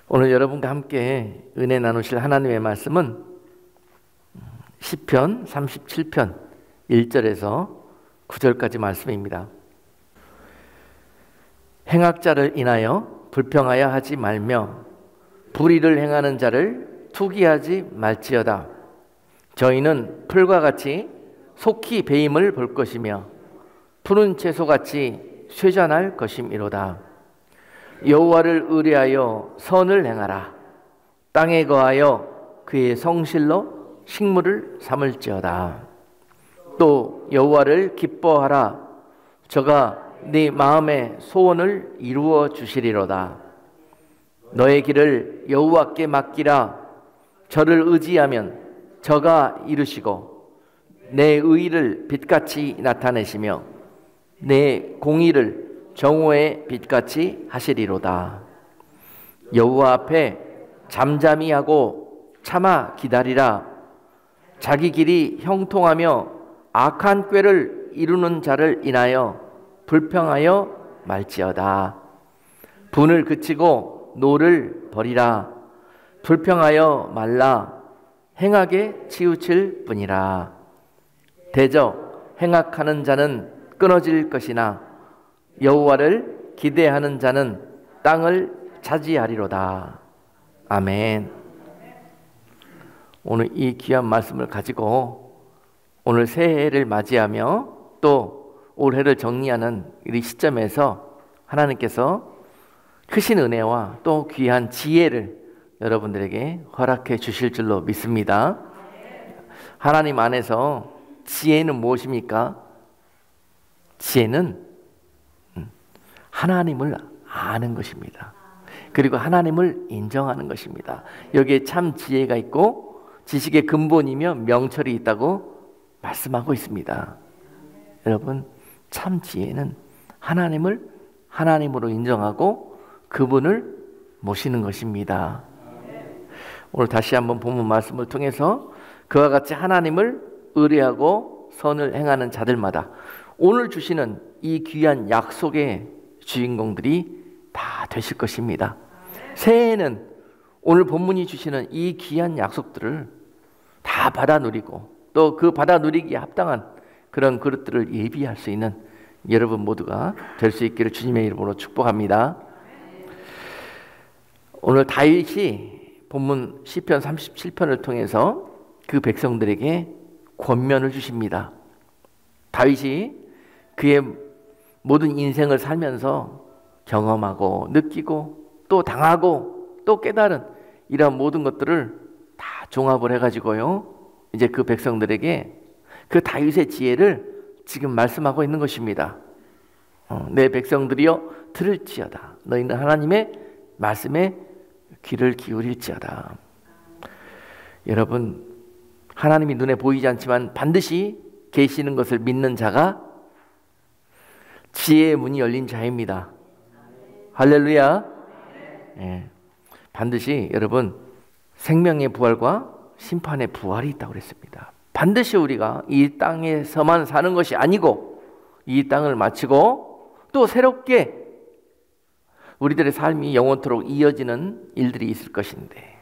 오늘 여러분과 함께 은혜 나누실 하나님의 말씀은 시편 37편 1절에서 9절까지 말씀입니다. 행악자를 인하여 불평하여 하지 말며 불의를 행하는 자를 투기하지 말지어다. 저희는 풀과 같이 속히 배임을 볼 것이며 푸른 채소같이 쇠잔할 것임이로다. 여호와를 의뢰하여 선을 행하라. 땅에 거하여 그의 성실로 식물을 삼을지어다. 또 여호와를 기뻐하라. 저가 네 마음의 소원을 이루어 주시리로다. 너의 길을 여호와께 맡기라. 저를 의지하면 저가 이루시고 내 의의를 빛같이 나타내시며 내 공의를 정오의 빛같이 하시리로다. 여호와 앞에 잠잠히 하고 참아 기다리라. 자기 길이 형통하며 악한 꾀를 이루는 자를 인하여 불평하여 말지어다. 분을 그치고 노를 버리라. 불평하여 말라. 행악에 치우칠 뿐이라. 대저 행악하는 자는 끊어질 것이나 여호와를 기대하는 자는 땅을 차지하리로다. 아멘. 오늘 이 귀한 말씀을 가지고 오늘 새해를 맞이하며 또 올해를 정리하는 이 시점에서 하나님께서 크신 은혜와 또 귀한 지혜를 여러분들에게 허락해 주실 줄로 믿습니다. 하나님 안에서 지혜는 무엇입니까? 지혜는 하나님을 아는 것입니다. 그리고 하나님을 인정하는 것입니다. 여기에 참 지혜가 있고 지식의 근본이며 명철이 있다고 말씀하고 있습니다. 여러분, 참 지혜는 하나님을 하나님으로 인정하고 그분을 모시는 것입니다. 오늘 다시 한번 본문 말씀을 통해서 그와 같이 하나님을 의뢰하고 선을 행하는 자들마다 오늘 주시는 이 귀한 약속의 주인공들이 다 되실 것입니다. 새해에는 오늘 본문이 주시는 이 귀한 약속들을 다 받아 누리고 또 그 받아 누리기에 합당한 그런 그릇들을 예비할 수 있는 여러분 모두가 될 수 있기를 주님의 이름으로 축복합니다. 오늘 다윗이 본문 시편 37편을 통해서 그 백성들에게 권면을 주십니다. 다윗이 그의 모든 인생을 살면서 경험하고 느끼고 또 당하고 또 깨달은 이러한 모든 것들을 다 종합을 해가지고요, 이제 그 백성들에게 그 다윗의 지혜를 지금 말씀하고 있는 것입니다. 내 백성들이여 들을지어다. 너희는 하나님의 말씀에 귀를 기울일지어다. 여러분, 하나님이 눈에 보이지 않지만 반드시 계시는 것을 믿는 자가 지혜의 문이 열린 자입니다. 할렐루야. 예. 반드시 여러분, 생명의 부활과 심판의 부활이 있다고 그랬습니다. 반드시 우리가 이 땅에서만 사는 것이 아니고 이 땅을 마치고 또 새롭게 우리들의 삶이 영원토록 이어지는 일들이 있을 것인데,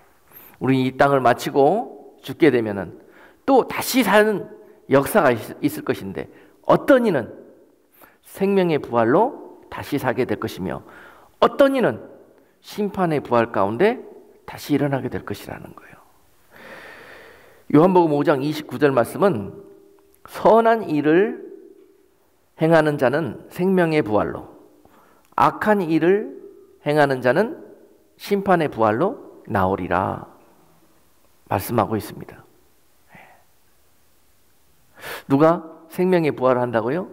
우리 이 땅을 마치고 죽게 되면은 또 다시 사는 역사가 있을 것인데, 어떤 이는 생명의 부활로 다시 살게 될 것이며 어떤 이는 심판의 부활 가운데 다시 일어나게 될 것이라는 거예요. 요한복음 5장 29절 말씀은 선한 일을 행하는 자는 생명의 부활로, 악한 일을 행하는 자는 심판의 부활로 나오리라 말씀하고 있습니다. 누가 생명의 부활을 한다고요?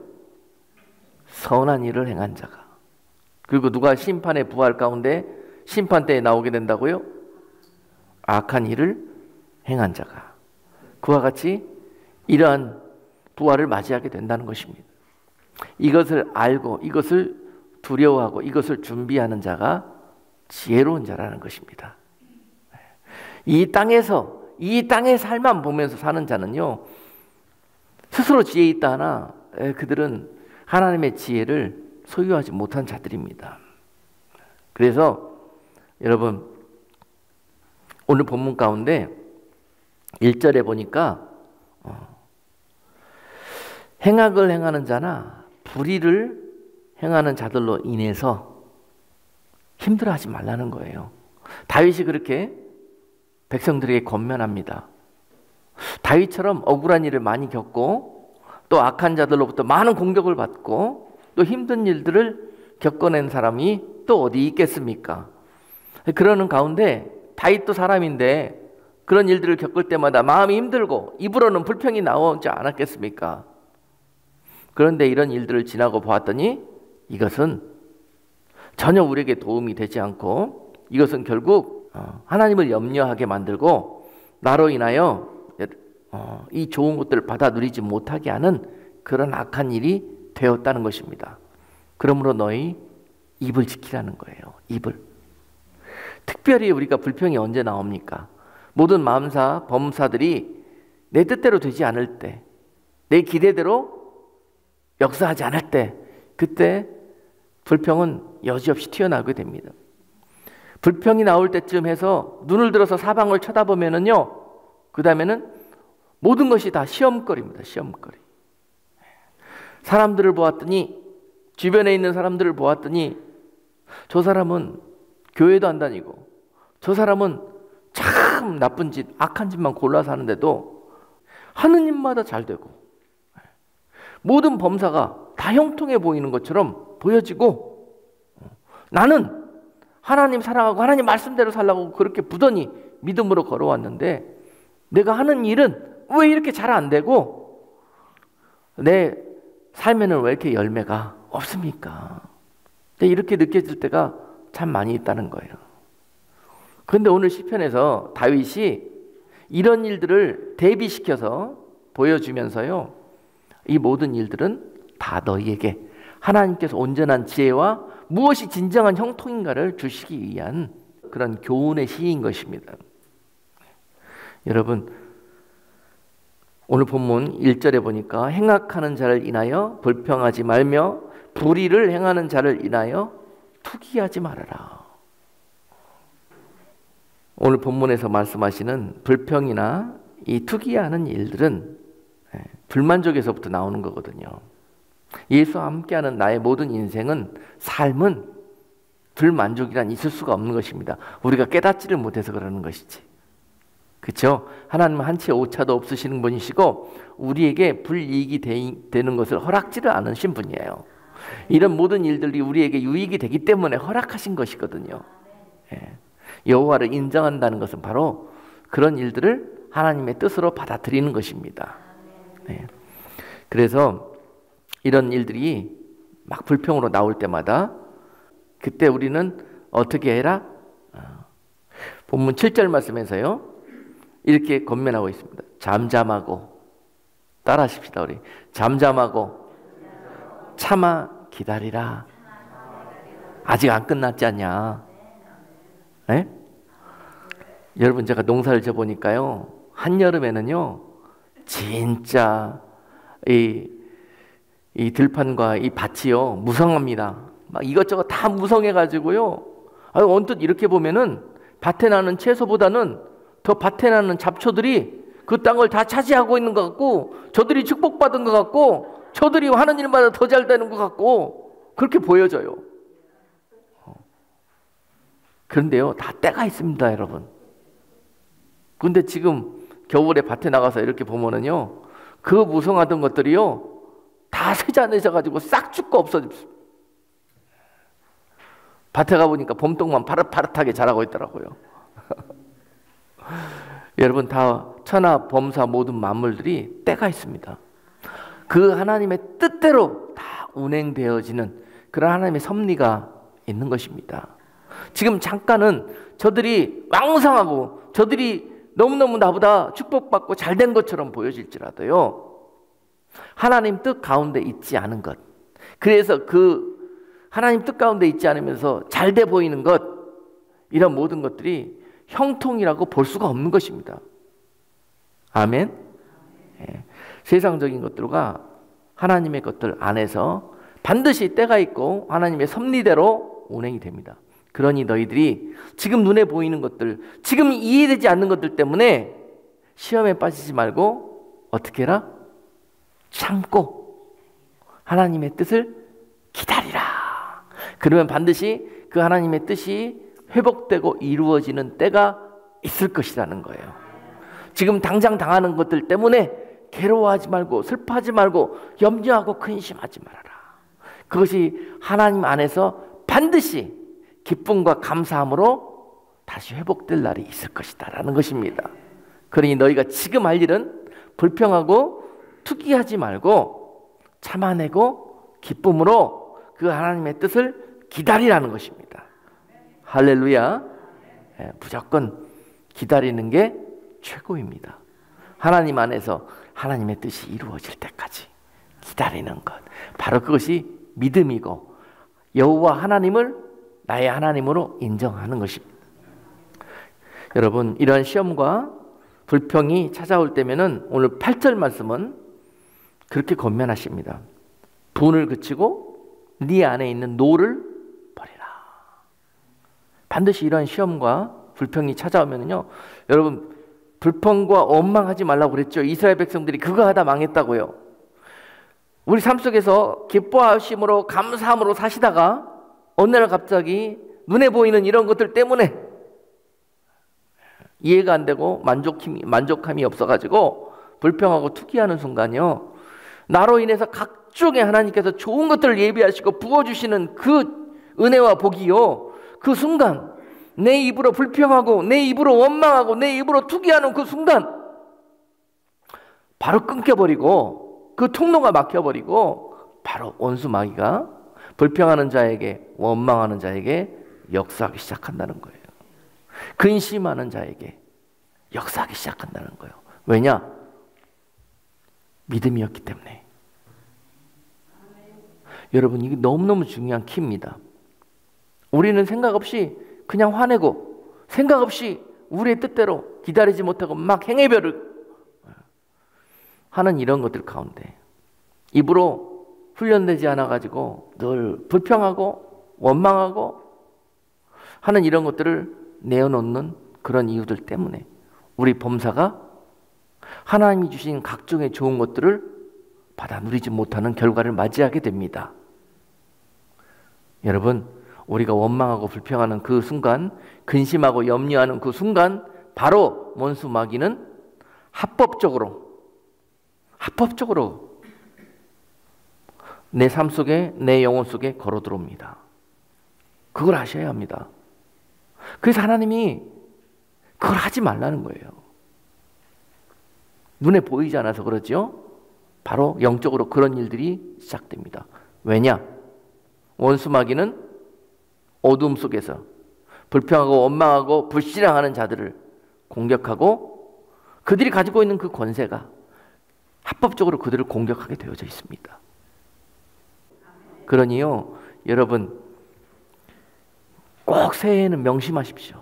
선한 일을 행한 자가. 그리고 누가 심판의 부활 가운데 심판대에 나오게 된다고요? 악한 일을 행한 자가. 그와 같이 이러한 부활을 맞이하게 된다는 것입니다. 이것을 알고 이것을 두려워하고 이것을 준비하는 자가 지혜로운 자라는 것입니다. 이 땅에서 이 땅의 삶만 보면서 사는 자는요, 스스로 지혜 있다 하나 그들은 하나님의 지혜를 소유하지 못한 자들입니다. 그래서 여러분, 오늘 본문 가운데 1절에 보니까 행악을 행하는 자나 불의를 행하는 자들로 인해서 힘들어하지 말라는 거예요. 다윗이 그렇게 백성들에게 권면합니다. 다윗처럼 억울한 일을 많이 겪고 또 악한 자들로부터 많은 공격을 받고 또 힘든 일들을 겪어낸 사람이 또 어디 있겠습니까? 그러는 가운데 다윗도 사람인데 그런 일들을 겪을 때마다 마음이 힘들고 입으로는 불평이 나오지 않았겠습니까? 그런데 이런 일들을 지나고 보았더니 이것은 전혀 우리에게 도움이 되지 않고 이것은 결국 하나님을 염려하게 만들고 나로 인하여 이 좋은 것들을 받아 누리지 못하게 하는 그런 악한 일이 되었다는 것입니다. 그러므로 너희 입을 지키라는 거예요. 입을. 특별히 우리가 불평이 언제 나옵니까? 모든 마음사, 범사들이 내 뜻대로 되지 않을 때, 내 기대대로 역사하지 않을 때, 그때 불평은 여지없이 튀어나오게 됩니다. 불평이 나올 때쯤 해서 눈을 들어서 사방을 쳐다보면은요, 그 다음에는 모든 것이 다 시험거리입니다. 시험거리. 사람들을 보았더니, 주변에 있는 사람들을 보았더니 저 사람은 교회도 안 다니고 저 사람은 참 나쁜 짓, 악한 짓만 골라서 하는데도 하는 일마다 잘 되고 모든 범사가 다 형통해 보이는 것처럼 보여지고 나는 하나님 사랑하고 하나님 말씀대로 살라고 그렇게 부단히 믿음으로 걸어왔는데 내가 하는 일은 왜 이렇게 잘 안 되고 내 삶에는 왜 이렇게 열매가 없습니까? 이렇게 느껴질 때가 참 많이 있다는 거예요. 그런데 오늘 시편에서 다윗이 이런 일들을 대비시켜서 보여주면서요, 이 모든 일들은 다 너희에게 하나님께서 온전한 지혜와 무엇이 진정한 형통인가를 주시기 위한 그런 교훈의 시인 것입니다. 여러분, 오늘 본문 1절에 보니까 행악하는 자를 인하여 불평하지 말며 불의를 행하는 자를 인하여 투기하지 말아라. 오늘 본문에서 말씀하시는 불평이나 이 투기하는 일들은 불만족에서부터 나오는 거거든요. 예수와 함께하는 나의 모든 인생은, 삶은 불만족이란 있을 수가 없는 것입니다. 우리가 깨닫지를 못해서 그러는 것이지. 그렇죠? 하나님은 한치의 오차도 없으시는 분이시고 우리에게 불이익이 되는 것을 허락지를 않으신 분이에요. 이런 모든 일들이 우리에게 유익이 되기 때문에 허락하신 것이거든요. 여호와를 인정한다는 것은 바로 그런 일들을 하나님의 뜻으로 받아들이는 것입니다. 그래서 이런 일들이 막 불평으로 나올 때마다 그때 우리는 어떻게 해라? 본문 7절 말씀에서요, 이렇게 권면하고 있습니다. 잠잠하고, 따라하십시다. 우리 잠잠하고 참아 기다리라. 아직 안 끝났지 않냐? 네? 여러분, 제가 농사를 져보니까요, 한여름에는요 진짜 이 들판과 이 밭이요 무성합니다. 막 이것저것 다 무성해가지고요, 언뜻 이렇게 보면은 밭에 나는 채소보다는 더 밭에 나는 잡초들이 그 땅을 다 차지하고 있는 것 같고, 저들이 축복받은 것 같고, 저들이 하는 일마다 더 잘 되는 것 같고, 그렇게 보여져요. 그런데요, 다 때가 있습니다, 여러분. 근데 지금 겨울에 밭에 나가서 이렇게 보면은요, 그 무성하던 것들이요 다 쇠잔해져가지고 싹 죽고 없어집니다. 밭에 가보니까 봄동만 파릇파릇하게 자라고 있더라고요. 여러분, 다 천하 범사 모든 만물들이 때가 있습니다. 그 하나님의 뜻대로 다 운행되어지는 그런 하나님의 섭리가 있는 것입니다. 지금 잠깐은 저들이 왕성하고 저들이 너무너무 나보다 축복받고 잘된 것처럼 보여질지라도요, 하나님 뜻 가운데 있지 않은 것, 그래서 그 하나님 뜻 가운데 있지 않으면서 잘돼 보이는 것, 이런 모든 것들이 형통이라고 볼 수가 없는 것입니다. 아멘. 세상적인 것들과 하나님의 것들 안에서 반드시 때가 있고 하나님의 섭리대로 운행이 됩니다. 그러니 너희들이 지금 눈에 보이는 것들, 지금 이해되지 않는 것들 때문에 시험에 빠지지 말고 어떻게 해라? 참고 하나님의 뜻을 기다리라. 그러면 반드시 그 하나님의 뜻이 회복되고 이루어지는 때가 있을 것이라는 거예요. 지금 당장 당하는 것들 때문에 괴로워하지 말고 슬퍼하지 말고 염려하고 근심하지 말아라. 그것이 하나님 안에서 반드시 기쁨과 감사함으로 다시 회복될 날이 있을 것이다 라는 것입니다. 그러니 너희가 지금 할 일은 불평하고 투기하지 말고 참아내고 기쁨으로 그 하나님의 뜻을 기다리라는 것입니다. 할렐루야. 무조건 기다리는 게 최고입니다. 하나님 안에서 하나님의 뜻이 이루어질 때까지 기다리는 것, 바로 그것이 믿음이고 여호와 하나님을 나의 하나님으로 인정하는 것입니다. 여러분, 이러한 시험과 불평이 찾아올 때면은 오늘 8절 말씀은 그렇게 권면하십니다. 분을 그치고 네 안에 있는 노를 버리라. 반드시 이러한 시험과 불평이 찾아오면은요, 여러분 불평과 원망하지 말라고 그랬죠. 이스라엘 백성들이 그거 하다 망했다고요. 우리 삶 속에서 기뻐하심으로 감사함으로 사시다가 어느 날 갑자기 눈에 보이는 이런 것들 때문에 이해가 안 되고 만족함이 없어가지고 불평하고 투기하는 순간이요, 나로 인해서 각종의 하나님께서 좋은 것들을 예비하시고 부어주시는 그 은혜와 복이요, 그 순간 내 입으로 불평하고 내 입으로 원망하고 내 입으로 투기하는 그 순간 바로 끊겨버리고 그 통로가 막혀버리고 바로 원수 마귀가 불평하는 자에게 원망하는 자에게 역사하기 시작한다는 거예요. 근심하는 자에게 역사하기 시작한다는 거예요. 왜냐? 믿음이었기 때문에. 여러분, 이게 너무너무 중요한 키입니다. 우리는 생각 없이 그냥 화내고 생각 없이 우리의 뜻대로 기다리지 못하고 막 행해별을 하는 이런 것들 가운데 입으로 훈련되지 않아가지고 늘 불평하고 원망하고 하는 이런 것들을 내어놓는 그런 이유들 때문에 우리 범사가 하나님이 주신 각종의 좋은 것들을 받아 누리지 못하는 결과를 맞이하게 됩니다. 여러분, 우리가 원망하고 불평하는 그 순간, 근심하고 염려하는 그 순간, 바로 원수 마귀는 합법적으로 내 삶 속에, 내 영혼 속에 걸어 들어옵니다. 그걸 아셔야 합니다. 그래서 하나님이 그걸 하지 말라는 거예요. 눈에 보이지 않아서 그러죠. 바로 영적으로 그런 일들이 시작됩니다. 왜냐? 원수 마귀는 어둠 속에서 불평하고 원망하고 불신앙하는 자들을 공격하고 그들이 가지고 있는 그 권세가 합법적으로 그들을 공격하게 되어져 있습니다. 그러니요, 여러분 꼭 새해에는 명심하십시오.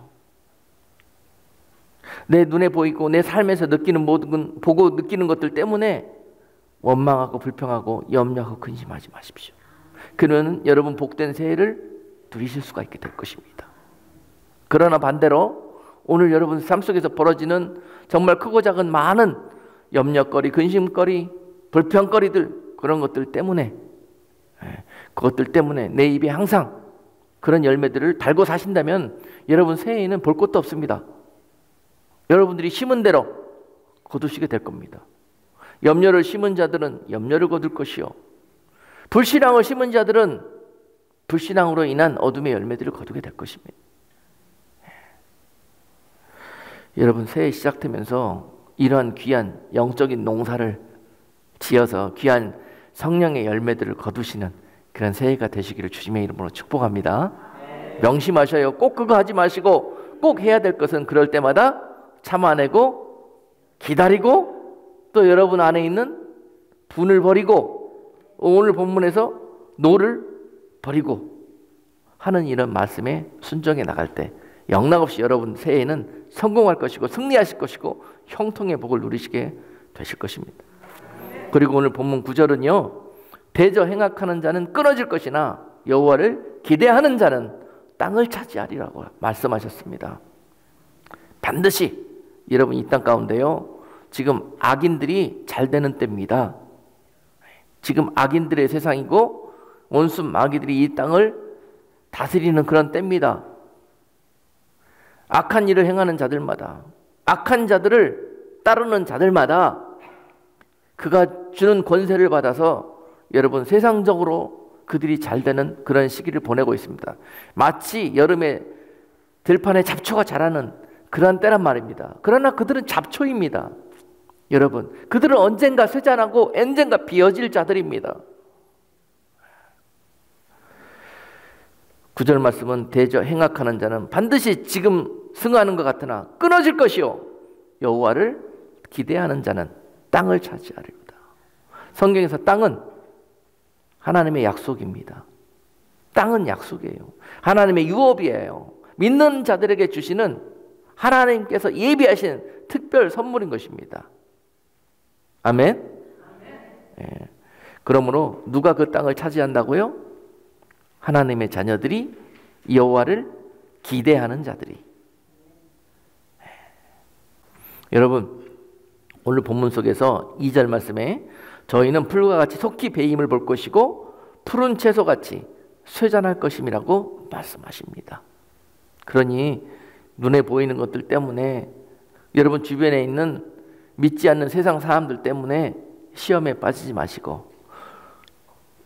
내 눈에 보이고 내 삶에서 느끼는 모든 보고 느끼는 것들 때문에 원망하고 불평하고 염려하고 근심하지 마십시오. 그러면 여러분 복된 새해를 누리실 수가 있게 될 것입니다. 그러나 반대로 오늘 여러분 삶 속에서 벌어지는 정말 크고 작은 많은 염려거리, 근심거리, 불평거리들, 그런 것들 때문에 그것들 때문에 내 입에 항상 그런 열매들을 달고 사신다면 여러분 새해에는 볼 것도 없습니다. 여러분들이 심은 대로 거두시게 될 겁니다. 염려를 심은 자들은 염려를 거둘 것이요, 불신앙을 심은 자들은 불신앙으로 인한 어둠의 열매들을 거두게 될 것입니다. 여러분 새해 시작되면서 이러한 귀한 영적인 농사를 지어서 귀한 성령의 열매들을 거두시는 그런 새해가 되시기를 주님의 이름으로 축복합니다. 명심하셔요. 꼭 그거 하지 마시고 꼭 해야 될 것은 그럴 때마다 참아내고 기다리고 또 여러분 안에 있는 분을 버리고 오늘 본문에서 노를 버리고 하는 이런 말씀에 순종해 나갈 때 영락없이 여러분 새해에는 성공할 것이고 승리하실 것이고 형통의 복을 누리시게 되실 것입니다. 그리고 오늘 본문 9절은요, 대저 행악하는 자는 끊어질 것이나 여호와를 기대하는 자는 땅을 차지하리라고 말씀하셨습니다. 반드시 여러분 이 땅 가운데요, 지금 악인들이 잘 되는 때입니다. 지금 악인들의 세상이고 원수 마귀들이 이 땅을 다스리는 그런 때입니다. 악한 일을 행하는 자들마다, 악한 자들을 따르는 자들마다 그가 주는 권세를 받아서 여러분 세상적으로 그들이 잘 되는 그런 시기를 보내고 있습니다. 마치 여름에 들판에 잡초가 자라는 그런 때란 말입니다. 그러나 그들은 잡초입니다. 여러분, 그들은 언젠가 쇠잔하고 언젠가 비어질 자들입니다. 9절 말씀은 대저 행악하는 자는 반드시 지금 승하는 것 같으나 끊어질 것이요 여호와를 기대하는 자는 땅을 차지하리로다. 성경에서 땅은 하나님의 약속입니다. 땅은 약속이에요. 하나님의 유업이에요. 믿는 자들에게 주시는 하나님께서 예비하신 특별 선물인 것입니다. 아멘? 예. 그러므로 누가 그 땅을 차지한다고요? 하나님의 자녀들이, 여호와를 기대하는 자들이. 여러분, 오늘 본문 속에서 2절 말씀에 저희는 풀과 같이 속히 배임을 볼 것이고 푸른 채소같이 쇠잔할 것임이라고 말씀하십니다. 그러니 눈에 보이는 것들 때문에, 여러분 주변에 있는 믿지 않는 세상 사람들 때문에 시험에 빠지지 마시고,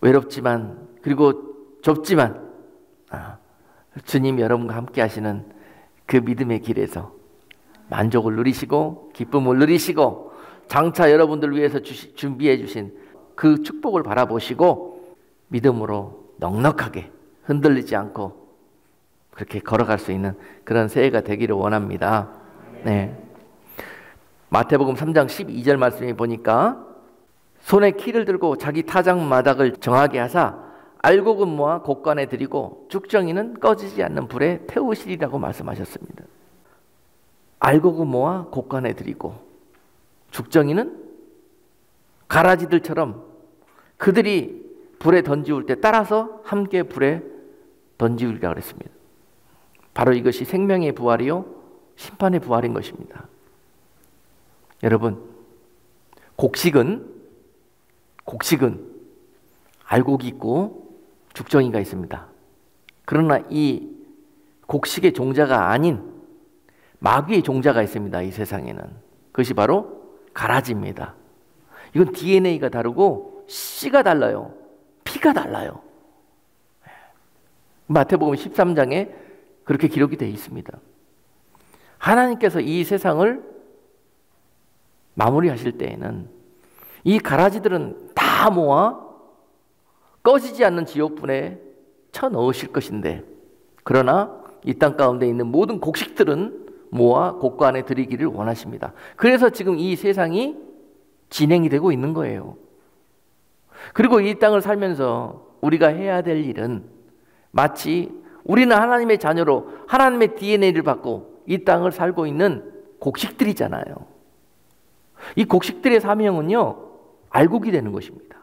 외롭지만 그리고 좁지만 주님이 여러분과 함께 하시는 그 믿음의 길에서 만족을 누리시고 기쁨을 누리시고 장차 여러분들 위해서 준비해 주신 그 축복을 바라보시고 믿음으로 넉넉하게 흔들리지 않고 그렇게 걸어갈 수 있는 그런 새해가 되기를 원합니다. 네. 마태복음 3장 12절 말씀에 보니까 손에 키를 들고 자기 타작 마닥을 정하게 하사 알곡은 곡간에 드리고 죽정이는 꺼지지 않는 불에 태우시리라고 말씀하셨습니다. 알곡은 곡간에 드리고 죽정이는 가라지들처럼 그들이 불에 던지울 때 따라서 함께 불에 던지우리라고 그랬습니다. 바로 이것이 생명의 부활이요 심판의 부활인 것입니다. 여러분, 곡식은 알곡이 있고 죽정이가 있습니다. 그러나 이 곡식의 종자가 아닌 마귀의 종자가 있습니다. 이 세상에는. 그것이 바로 가라지입니다. 이건 DNA가 다르고 씨가 달라요. 피가 달라요. 마태복음 13장에 그렇게 기록이 되어 있습니다. 하나님께서 이 세상을 마무리하실 때에는 이 가라지들은 다 모아 꺼지지 않는 지옥불에 쳐넣으실 것인데, 그러나 이 땅 가운데 있는 모든 곡식들은 모아 곡간에 드리기를 원하십니다. 그래서 지금 이 세상이 진행이 되고 있는 거예요. 그리고 이 땅을 살면서 우리가 해야 될 일은 마치 우리는 하나님의 자녀로 하나님의 DNA를 받고 이 땅을 살고 있는 곡식들이잖아요. 이 곡식들의 사명은요, 알곡이 되는 것입니다.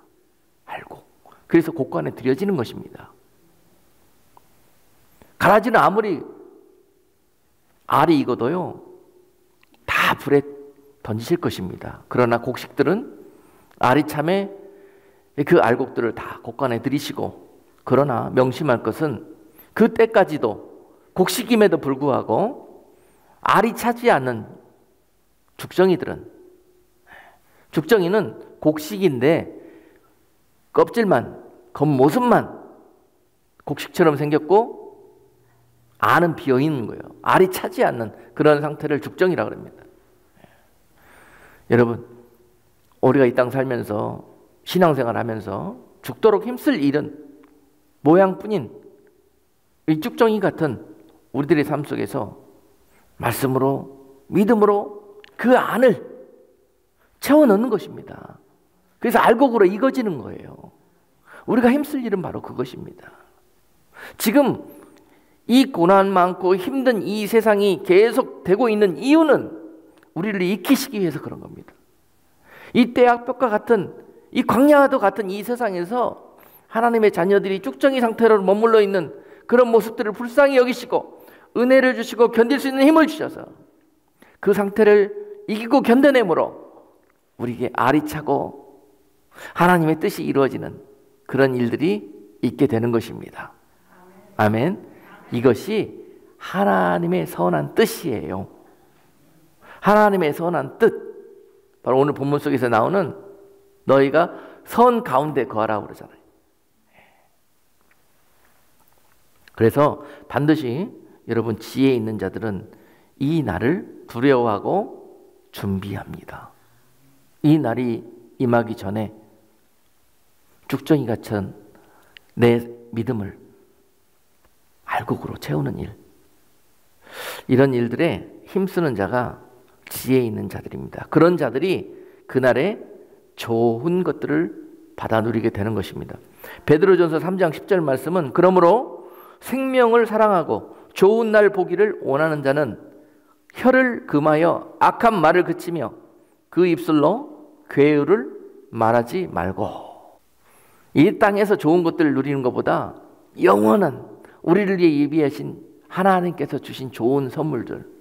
알곡. 그래서 곡간에 들여지는 것입니다. 가라지는 아무리 알이 익어도요, 다 불에 던지실 것입니다. 그러나 곡식들은 알이 참에 그 알곡들을 다 곡간에 들이시고, 그러나 명심할 것은 그 때까지도 곡식임에도 불구하고 알이 차지 않는 죽정이는 곡식인데 껍질만, 겉모습만 곡식처럼 생겼고 알은 비어 있는 거예요. 알이 차지 않는 그런 상태를 죽정이라고 합니다. 여러분, 우리가 이 땅 살면서 신앙생활 하면서 죽도록 힘쓸 일은 모양뿐인 이 죽정이 같은 우리들의 삶 속에서 말씀으로, 믿음으로 그 안을 채워 넣는 것입니다. 그래서 알곡으로 익어지는 거예요. 우리가 힘쓸 일은 바로 그것입니다. 지금 이 고난 많고 힘든 이 세상이 계속되고 있는 이유는 우리를 익히시기 위해서 그런 겁니다. 이 때악볕과 같은, 이 광야와도 같은 이 세상에서 하나님의 자녀들이 쭉정이 상태로 머물러 있는 그런 모습들을 불쌍히 여기시고 은혜를 주시고 견딜 수 있는 힘을 주셔서 그 상태를 이기고 견뎌내므로 우리에게 알이 차고 하나님의 뜻이 이루어지는 그런 일들이 있게 되는 것입니다. 아멘. 이것이 하나님의 선한 뜻이에요. 하나님의 선한 뜻, 바로 오늘 본문 속에서 나오는 너희가 선 가운데 거하라고 그러잖아요. 그래서 반드시 여러분 지혜 있는 자들은 이 날을 두려워하고 준비합니다. 이 날이 임하기 전에 죽정이 같은 내 믿음을 알곡으로 채우는 일, 이런 일들에 힘쓰는 자가 지혜 있는 자들입니다. 그런 자들이 그날에 좋은 것들을 받아 누리게 되는 것입니다. 베드로전서 3장 10절 말씀은 그러므로 생명을 사랑하고 좋은 날 보기를 원하는 자는 혀를 금하여 악한 말을 그치며 그 입술로 괴유를 말하지 말고. 이 땅에서 좋은 것들을 누리는 것보다 영원한 우리를 위해 예비하신 하나님께서 주신 좋은 선물들,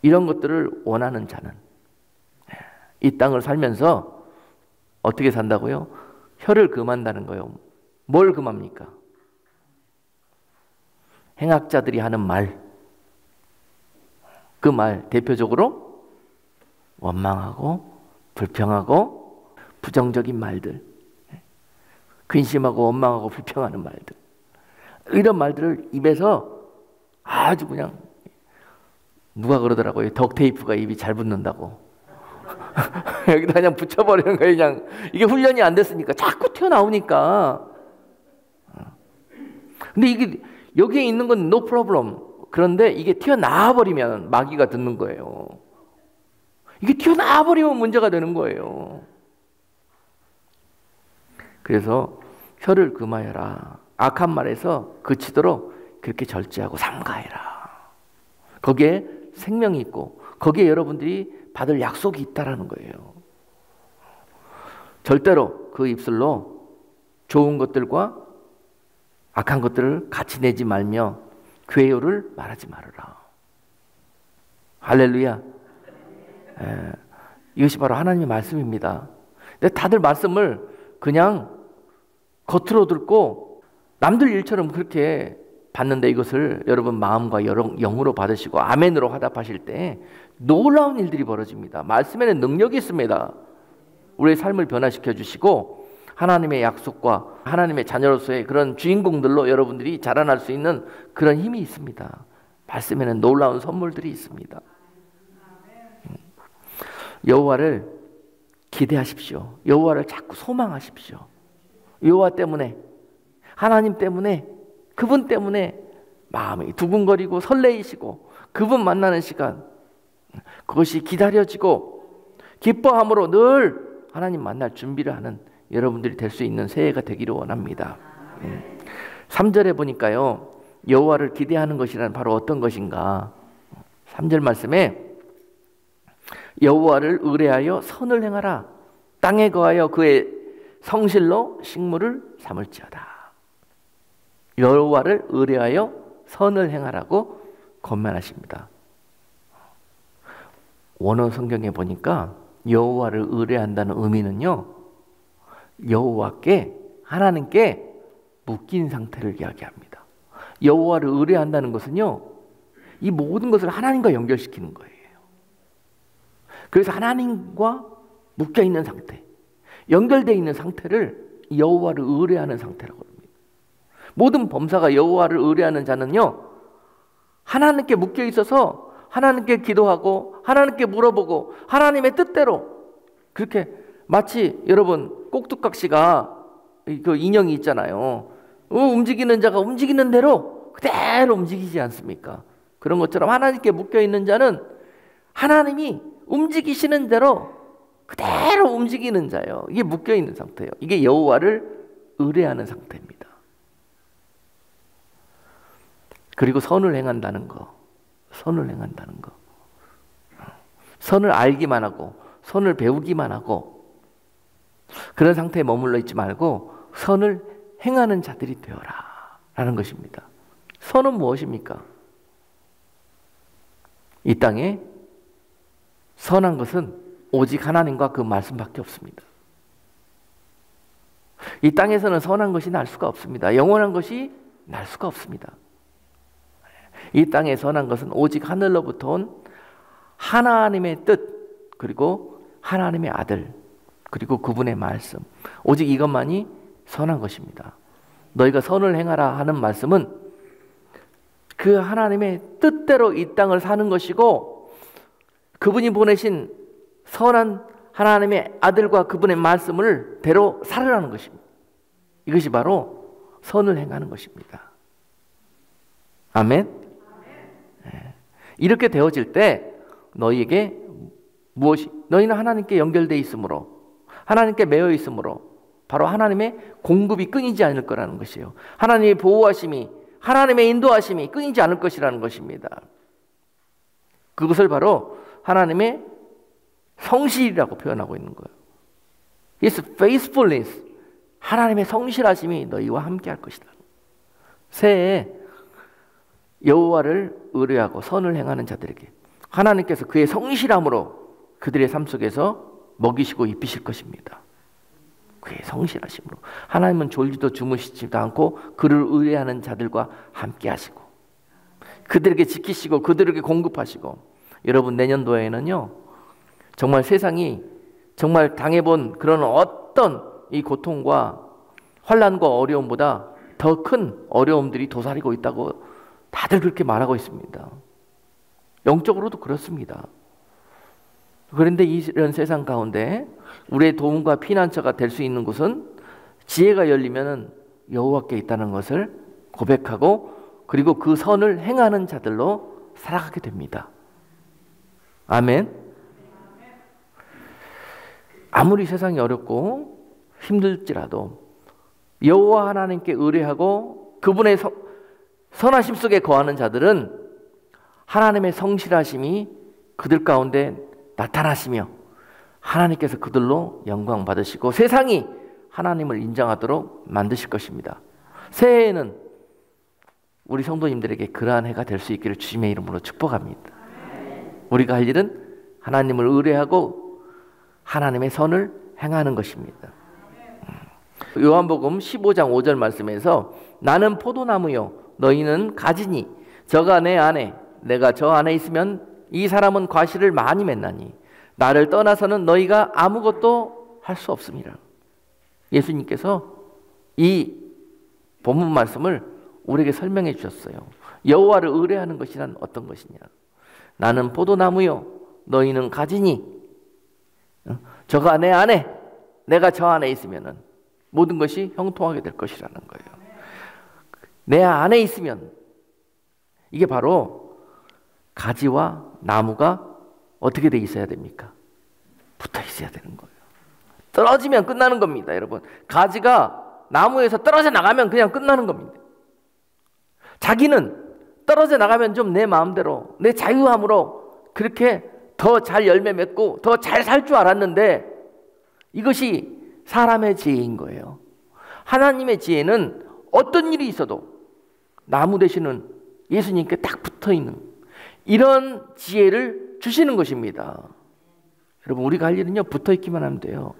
이런 것들을 원하는 자는 이 땅을 살면서 어떻게 산다고요? 혀를 금한다는 거예요. 뭘 금합니까? 행악자들이 하는 말, 그 말 대표적으로 원망하고 불평하고 부정적인 말들, 근심하고 원망하고 불평하는 말들, 이런 말들을 입에서 아주 그냥, 누가 그러더라고요. 덕테이프가 입이 잘 붙는다고. 여기다 그냥 붙여버리는 거예요. 그냥 이게 훈련이 안 됐으니까 자꾸 튀어나오니까. 근데 이게 여기에 있는 건 no problem. 그런데 이게 튀어나와 버리면 마귀가 듣는 거예요. 이게 튀어나와 버리면 문제가 되는 거예요. 그래서 혀를 금하여라. 악한 말에서 그치도록 그렇게 절제하고 삼가해라. 거기에 생명이 있고 거기에 여러분들이 받을 약속이 있다라는 거예요. 절대로 그 입술로 좋은 것들과 악한 것들을 같이 내지 말며 괴유를 말하지 말아라. 할렐루야. 이것이 바로 하나님의 말씀입니다. 근데 다들 말씀을 그냥 겉으로 듣고 남들 일처럼 그렇게 받는데, 이것을 여러분 마음과 영으로 받으시고 아멘으로 화답하실 때 놀라운 일들이 벌어집니다. 말씀에는 능력이 있습니다. 우리의 삶을 변화시켜 주시고 하나님의 약속과 하나님의 자녀로서의 그런 주인공들로 여러분들이 자라날 수 있는 그런 힘이 있습니다. 말씀에는 놀라운 선물들이 있습니다. 여호와를 기대하십시오. 여호와를 자꾸 소망하십시오. 여호와 때문에, 하나님 때문에, 그분 때문에 마음이 두근거리고 설레이시고 그분 만나는 시간, 그것이 기다려지고 기뻐함으로 늘 하나님 만날 준비를 하는 여러분들이 될 수 있는 새해가 되기를 원합니다. 3절에 보니까요, 여호와를 기대하는 것이란 바로 어떤 것인가. 3절 말씀에 여호와를 의뢰하여 선을 행하라. 땅에 거하여 그의 성실로 식물을 삼을지어다. 여호와를 의뢰하여 선을 행하라고 권면하십니다. 원어 성경에 보니까 여호와를 의뢰한다는 의미는요, 여호와께, 하나님께 묶인 상태를 이야기합니다. 여호와를 의뢰한다는 것은요, 이 모든 것을 하나님과 연결시키는 거예요. 그래서 하나님과 묶여 있는 상태, 연결되어 있는 상태를 여호와를 의뢰하는 상태라고 합니다. 모든 범사가 여호와를 의뢰하는 자는요, 하나님께 묶여 있어서 하나님께 기도하고 하나님께 물어보고 하나님의 뜻대로, 그렇게 마치 여러분 꼭두각시가 그 인형이 있잖아요. 움직이는 자가 움직이는 대로 그대로 움직이지 않습니까? 그런 것처럼 하나님께 묶여 있는 자는 하나님이 움직이시는 대로 그대로 움직이는 자예요. 이게 묶여 있는 상태예요. 이게 여호와를 의뢰하는 상태입니다. 그리고 선을 행한다는 거, 선을 행한다는 거, 선을 알기만 하고 선을 배우기만 하고 그런 상태에 머물러 있지 말고 선을 행하는 자들이 되어라 라는 것입니다. 선은 무엇입니까? 이 땅에 선한 것은 오직 하나님과 그 말씀밖에 없습니다. 이 땅에서는 선한 것이 날 수가 없습니다. 영원한 것이 날 수가 없습니다. 이 땅에 선한 것은 오직 하늘로부터 온 하나님의 뜻, 그리고 하나님의 아들, 그리고 그분의 말씀, 오직 이것만이 선한 것입니다. 너희가 선을 행하라 하는 말씀은 그 하나님의 뜻대로 이 땅을 사는 것이고, 그분이 보내신 선한 하나님의 아들과 그분의 말씀을 대로 살으라는 것입니다. 이것이 바로 선을 행하는 것입니다. 아멘. 이렇게 되어질 때 너희에게 너희는 하나님께 연결되어 있으므로, 하나님께 매여 있으므로 바로 하나님의 공급이 끊이지 않을 거라는 것이에요. 하나님의 보호하심이, 하나님의 인도하심이 끊이지 않을 것이라는 것입니다. 그것을 바로 하나님의 성실이라고 표현하고 있는 거예요. His faithfulness, 하나님의 성실하심이 너희와 함께 할 것이다. 새해에 여호와를 의뢰하고 선을 행하는 자들에게 하나님께서 그의 성실함으로 그들의 삶 속에서 먹이시고 입히실 것입니다. 그의 성실하심으로. 하나님은 졸지도 주무시지도 않고 그를 의뢰하는 자들과 함께 하시고 그들에게 지키시고 그들에게 공급하시고. 여러분, 내년도에는요, 정말 세상이 정말 당해본 그런 어떤 이 고통과 환난과 어려움보다 더 큰 어려움들이 도사리고 있다고 다들 그렇게 말하고 있습니다. 영적으로도 그렇습니다. 그런데 이런 세상 가운데 우리의 도움과 피난처가 될 수 있는 곳은 지혜가 열리면 여호와께 있다는 것을 고백하고, 그리고 그 선을 행하는 자들로 살아가게 됩니다. 아멘. 아무리 세상이 어렵고 힘들지라도 여호와 하나님께 의뢰하고 그분의 선하심 속에 거하는 자들은 하나님의 성실하심이 그들 가운데 나타나시며 하나님께서 그들로 영광 받으시고 세상이 하나님을 인정하도록 만드실 것입니다. 새해에는 우리 성도님들에게 그러한 해가 될 수 있기를 주님의 이름으로 축복합니다. 우리가 할 일은 하나님을 의뢰하고 하나님의 선을 행하는 것입니다. 요한복음 15장 5절 말씀에서 나는 포도나무요 너희는 가지니 저가 내 안에 내가 저 안에 있으면 이 사람은 과실을 많이 맺나니 나를 떠나서는 너희가 아무것도 할 수 없습니다. 예수님께서 이 본문 말씀을 우리에게 설명해 주셨어요. 여호와를 의뢰하는 것이란 어떤 것이냐. 나는 포도나무요 너희는 가지니 저가 내 안에 내가 저 안에 있으면은 모든 것이 형통하게 될 것이라는 거예요. 내 안에 있으면 이게 바로 가지와 나무가 어떻게 돼 있어야 됩니까? 붙어 있어야 되는 거예요. 떨어지면 끝나는 겁니다, 여러분. 가지가 나무에서 떨어져 나가면 그냥 끝나는 겁니다. 자기는 떨어져 나가면 좀 내 마음대로 내 자유함으로 그렇게 더 잘 열매 맺고 더 잘 살 줄 알았는데 이것이 사람의 지혜인 거예요. 하나님의 지혜는 어떤 일이 있어도 나무 되시는 예수님께 딱 붙어있는 이런 지혜를 주시는 것입니다. 여러분, 우리가 할 일은요, 붙어있기만 하면 돼요.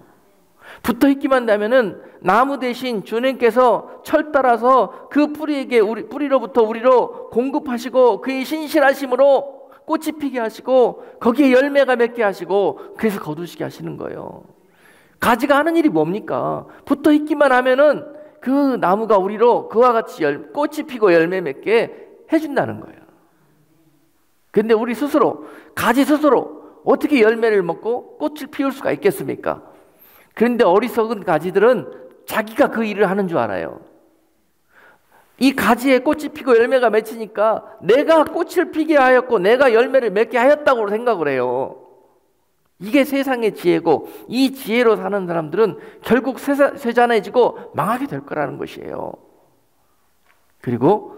붙어있기만 하면은 나무 대신 주님께서 철 따라서 그 뿌리로부터 우리로 공급하시고 그의 신실하심으로 꽃이 피게 하시고 거기에 열매가 맺게 하시고 그래서 거두시게 하시는 거예요. 가지가 하는 일이 뭡니까? 붙어있기만 하면은 그 나무가 우리로 그와 같이 꽃이 피고 열매 맺게 해준다는 거예요. 근데 우리 스스로, 가지 스스로 어떻게 열매를 먹고 꽃을 피울 수가 있겠습니까? 그런데 어리석은 가지들은 자기가 그 일을 하는 줄 알아요. 이 가지에 꽃이 피고 열매가 맺히니까 내가 꽃을 피게 하였고 내가 열매를 맺게 하였다고 생각을 해요. 이게 세상의 지혜고 이 지혜로 사는 사람들은 결국 쇠잔해지고 망하게 될 거라는 것이에요. 그리고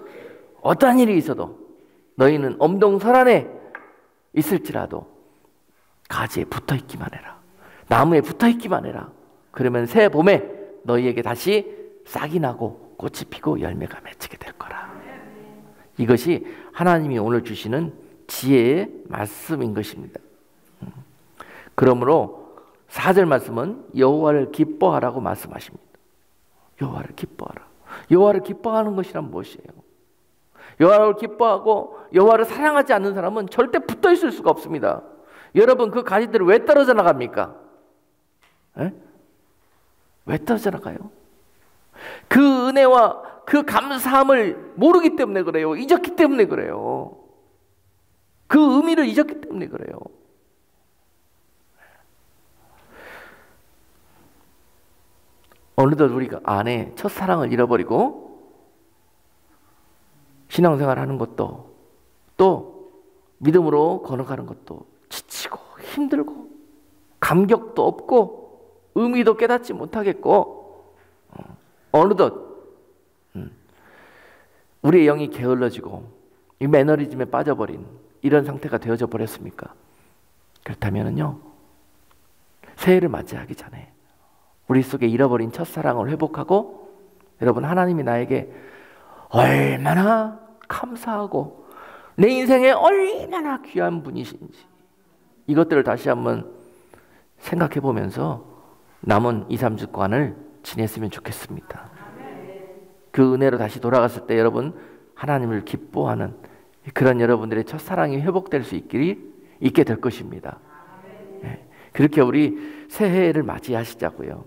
어떠한 일이 있어도 너희는 엄동설안에 있을지라도 가지에 붙어있기만 해라. 나무에 붙어있기만 해라. 그러면 새 봄에 너희에게 다시 싹이 나고 꽃이 피고 열매가 맺히게 될 거라. 이것이 하나님이 오늘 주시는 지혜의 말씀인 것입니다. 그러므로 4절 말씀은 여호와를 기뻐하라고 말씀하십니다. 여호와를 기뻐하라. 여호와를 기뻐하는 것이란 무엇이에요? 여호와를 기뻐하고 여호와를 사랑하지 않는 사람은 절대 붙어 있을 수가 없습니다. 여러분, 그 가지들을 왜 떨어져 나갑니까? 에? 왜 떨어져 나가요? 그 은혜와 그 감사함을 모르기 때문에 그래요. 잊었기 때문에 그래요. 그 의미를 잊었기 때문에 그래요. 어느덧 우리가 안에 첫사랑을 잃어버리고 신앙생활 하는 것도 또 믿음으로 걸어가는 것도 지치고 힘들고 감격도 없고 의미도 깨닫지 못하겠고 어느덧 우리의 영이 게을러지고 이 매너리즘에 빠져버린 이런 상태가 되어져 버렸습니까? 그렇다면요, 새해를 맞이하기 전에 우리 속에 잃어버린 첫사랑을 회복하고, 여러분, 하나님이 나에게 얼마나 감사하고 내 인생에 얼마나 귀한 분이신지 이것들을 다시 한번 생각해 보면서 남은 2, 3주간을 지냈으면 좋겠습니다. 그 은혜로 다시 돌아갔을 때 여러분, 하나님을 기뻐하는 그런 여러분들의 첫사랑이 회복될 수 있게 될 것입니다. 그렇게 우리 새해를 맞이하시자고요.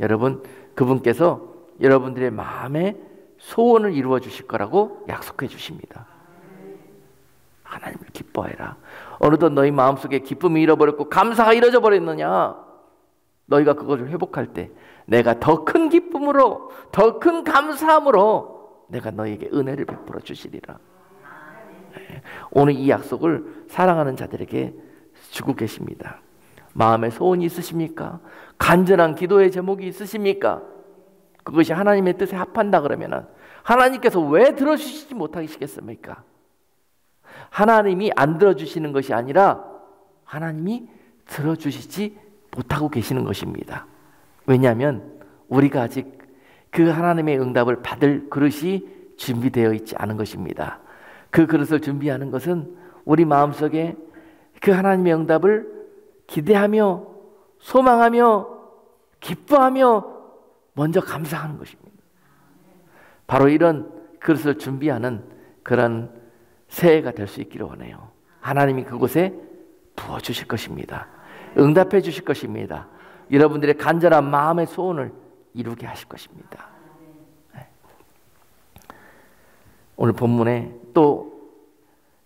여러분, 그분께서 여러분들의 마음의 소원을 이루어 주실 거라고 약속해 주십니다. 하나님을 기뻐해라. 어느덧 너희 마음속에 기쁨이 잃어버렸고 감사가 잃어져 버렸느냐? 너희가 그것을 회복할 때 내가 더 큰 기쁨으로, 더 큰 감사함으로 내가 너희에게 은혜를 베풀어 주시리라. 오늘 이 약속을 사랑하는 자들에게 주고 계십니다. 마음에 소원이 있으십니까? 간절한 기도의 제목이 있으십니까? 그것이 하나님의 뜻에 합한다 그러면 하나님께서 왜 들어주시지 못하시겠습니까? 하나님이 안 들어주시는 것이 아니라 하나님이 들어주시지 못하고 계시는 것입니다. 왜냐하면 우리가 아직 그 하나님의 응답을 받을 그릇이 준비되어 있지 않은 것입니다. 그 그릇을 준비하는 것은 우리 마음속에 그 하나님의 응답을 기대하며 소망하며 기뻐하며 먼저 감사하는 것입니다. 바로 이런 그릇을 준비하는 그런 새해가 될 수 있기를 원해요. 하나님이 그곳에 부어주실 것입니다. 응답해 주실 것입니다. 여러분들의 간절한 마음의 소원을 이루게 하실 것입니다. 오늘 본문에 또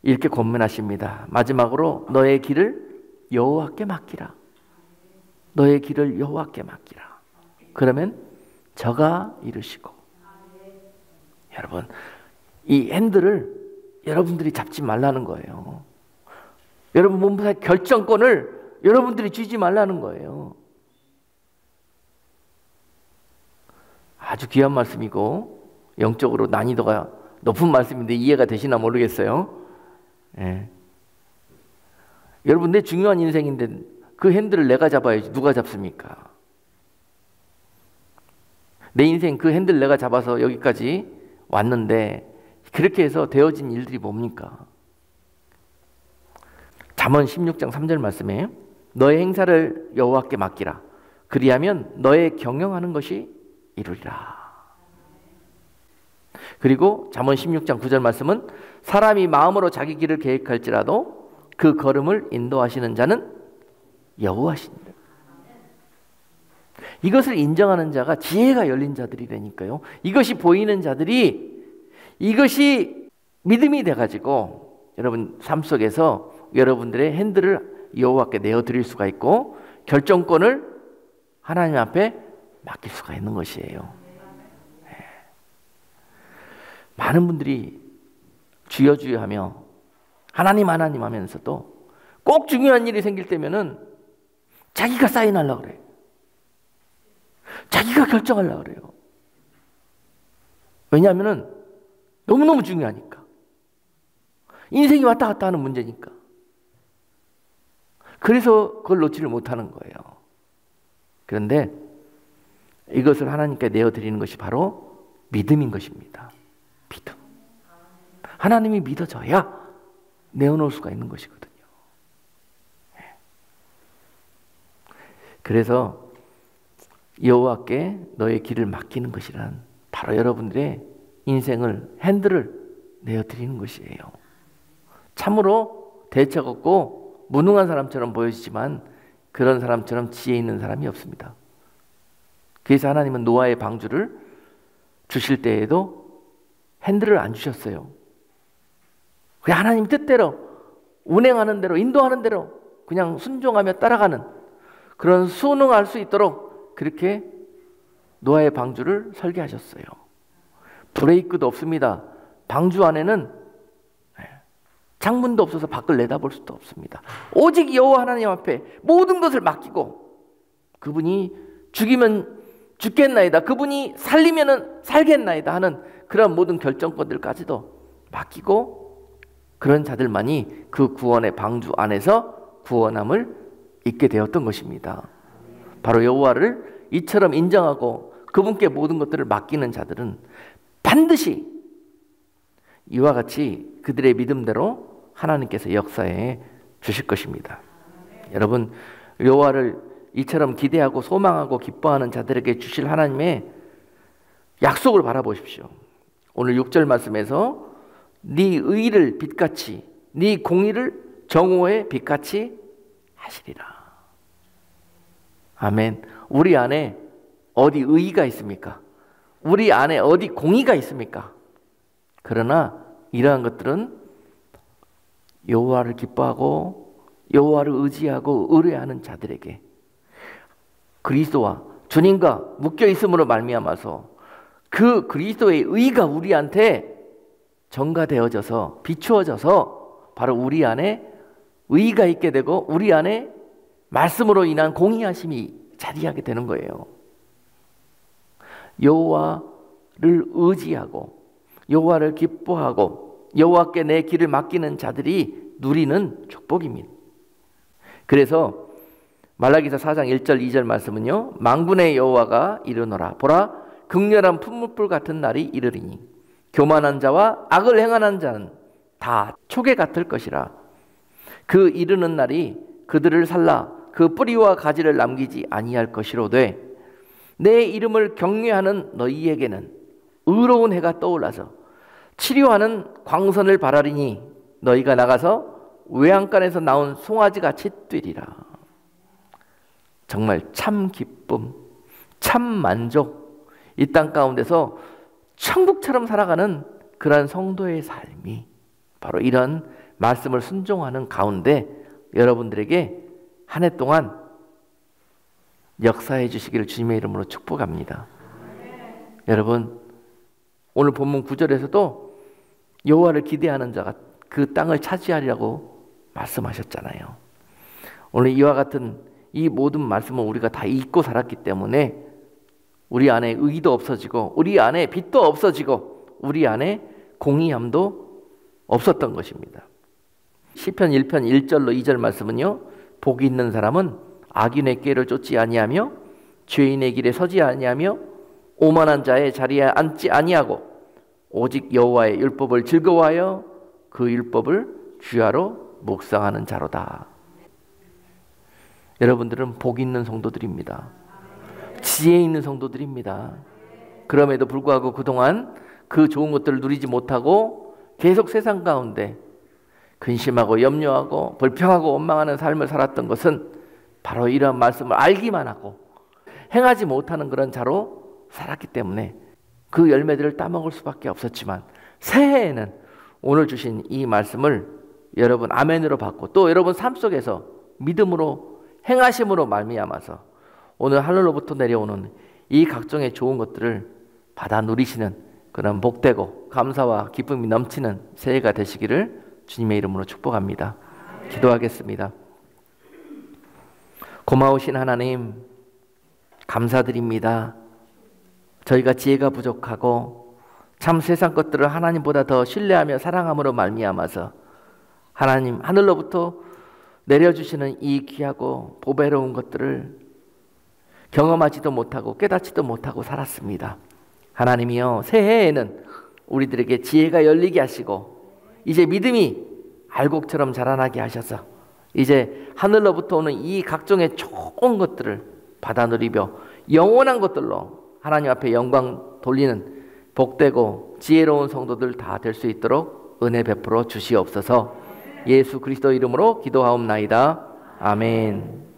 이렇게 권면하십니다. 마지막으로 너의 길을 여호와께 맡기라. 너의 길을 여호와께 맡기라. 그러면 저가 이루시고. 여러분, 이 핸들을 여러분들이 잡지 말라는 거예요. 여러분 몸의 결정권을 여러분들이 쥐지 말라는 거예요. 아주 귀한 말씀이고 영적으로 난이도가 높은 말씀인데 이해가 되시나 모르겠어요. 예. 여러분, 내 중요한 인생인데 그 핸들을 내가 잡아야지 누가 잡습니까? 내 인생 그 핸들 내가 잡아서 여기까지 왔는데 그렇게 해서 되어진 일들이 뭡니까? 잠언 16장 3절 말씀에 너의 행사를 여호와께 맡기라. 그리하면 너의 경영하는 것이 이루리라. 그리고 잠언 16장 9절 말씀은 사람이 마음으로 자기 길을 계획할지라도 그 걸음을 인도하시는 자는 여호와시니라. 이것을 인정하는 자가 지혜가 열린 자들이라니까요. 이것이 보이는 자들이 이것이 믿음이 돼가지고 여러분 삶 속에서 여러분들의 핸들을 여호와께 내어드릴 수가 있고 결정권을 하나님 앞에 맡길 수가 있는 것이에요. 많은 분들이 주여 주여 하며 하나님 하나님 하면서도 꼭 중요한 일이 생길 때면은 자기가 사인하려고 그래요. 자기가 결정하려고 그래요. 왜냐하면은 너무너무 중요하니까. 인생이 왔다 갔다 하는 문제니까. 그래서 그걸 놓지를 못하는 거예요. 그런데 이것을 하나님께 내어드리는 것이 바로 믿음인 것입니다. 믿음. 하나님이 믿어져야 내어놓을 수가 있는 것이거든요. 그래서 여호와께 너의 길을 맡기는 것이란 바로 여러분들의 인생을 핸들을 내어드리는 것이에요. 참으로 대책 없고 무능한 사람처럼 보여지지만 그런 사람처럼 지혜 있는 사람이 없습니다. 그래서 하나님은 노아의 방주를 주실 때에도 핸들을 안 주셨어요. 그냥 하나님 뜻대로 운행하는 대로 인도하는 대로 그냥 순종하며 따라가는 그런 순응할 수 있도록 그렇게 노아의 방주를 설계하셨어요. 브레이크도 없습니다. 방주 안에는 창문도 없어서 밖을 내다볼 수도 없습니다. 오직 여호와 하나님 앞에 모든 것을 맡기고 그분이 죽이면 죽겠나이다, 그분이 살리면 살겠나이다 하는 그런 모든 결정권들까지도 맡기고 그런 자들만이 그 구원의 방주 안에서 구원함을 잊게 되었던 것입니다. 바로 여호와를 이처럼 인정하고 그분께 모든 것들을 맡기는 자들은 반드시 이와 같이 그들의 믿음대로 하나님께서 역사해 주실 것입니다. 여러분, 여호와를 이처럼 기대하고 소망하고 기뻐하는 자들에게 주실 하나님의 약속을 바라보십시오. 오늘 6절 말씀에서 네 의를 빛같이 네 공의를 정오의 빛같이 하시리라. 아멘. 우리 안에 어디 의의가 있습니까? 우리 안에 어디 공의가 있습니까? 그러나 이러한 것들은 여호와를 기뻐하고 여호와를 의지하고 의뢰하는 자들에게 그리스도와 주님과 묶여 있음으로 말미암아서 그 그리스도의 의가 우리한테 전가되어져서 비추어져서 바로 우리 안에 의가 있게 되고 우리 안에 말씀으로 인한 공의하심이 자리하게 되는 거예요. 여호와를 의지하고 여호와를 기뻐하고 여호와께 내 길을 맡기는 자들이 누리는 축복입니다. 그래서 말라기서 4장 1절 2절 말씀은요, 만군의 여호와가 이르노라. 보라, 극렬한 풀무불 같은 날이 이르리니 교만한 자와 악을 행하는 자는 다 초계 같을 것이라. 그 이르는 날이 그들을 살라 그 뿌리와 가지를 남기지 아니할 것이로되 내 이름을 경외하는 너희에게는 의로운 해가 떠올라서 치료하는 광선을 바라리니 너희가 나가서 외양간에서 나온 송아지같이 뛰리라. 정말 참 기쁨, 참 만족, 이 땅 가운데서 천국처럼 살아가는 그런 성도의 삶이 바로 이런 말씀을 순종하는 가운데 여러분들에게 한 해 동안 역사해 주시기를 주님의 이름으로 축복합니다. 여러분, 오늘 본문 9절에서도 여호와를 기대하는 자가 그 땅을 차지하리라고 말씀하셨잖아요. 오늘 이와 같은 이 모든 말씀은 우리가 다 잊고 살았기 때문에 우리 안에 의도 없어지고 우리 안에 빛도 없어지고 우리 안에 공의함도 없었던 것입니다. 시편 1편 1절로 2절 말씀은요, 복이 있는 사람은 악인의 꾀를 쫓지 아니하며 죄인의 길에 서지 아니하며 오만한 자의 자리에 앉지 아니하고 오직 여호와의 율법을 즐거워하여 그 율법을 주야로 묵상하는 자로다. 여러분들은 복 있는 성도들입니다. 지혜 있는 성도들입니다. 그럼에도 불구하고 그동안 그 좋은 것들을 누리지 못하고 계속 세상 가운데 근심하고 염려하고 불평하고 원망하는 삶을 살았던 것은 바로 이러한 말씀을 알기만 하고 행하지 못하는 그런 자로 살았기 때문에 그 열매들을 따먹을 수밖에 없었지만 새해에는 오늘 주신 이 말씀을 여러분 아멘으로 받고 또 여러분 삶 속에서 믿음으로 행하심으로 말미암아서 오늘 하늘로부터 내려오는 이 각종의 좋은 것들을 받아 누리시는 그런 복되고 감사와 기쁨이 넘치는 새해가 되시기를 주님의 이름으로 축복합니다. 기도하겠습니다. 고마우신 하나님, 감사드립니다. 저희가 지혜가 부족하고 참 세상 것들을 하나님보다 더 신뢰하며 사랑함으로 말미암아서 하나님 하늘로부터 내려주시는 이 귀하고 보배로운 것들을 경험하지도 못하고 깨닫지도 못하고 살았습니다. 하나님이여, 새해에는 우리들에게 지혜가 열리게 하시고 이제 믿음이 알곡처럼 자라나게 하셔서 이제 하늘로부터 오는 이 각종의 좋은 것들을 받아 누리며 영원한 것들로 하나님 앞에 영광 돌리는 복되고 지혜로운 성도들 다 될 수 있도록 은혜 베풀어 주시옵소서. 예수 그리스도 이름으로 기도하옵나이다. 아멘.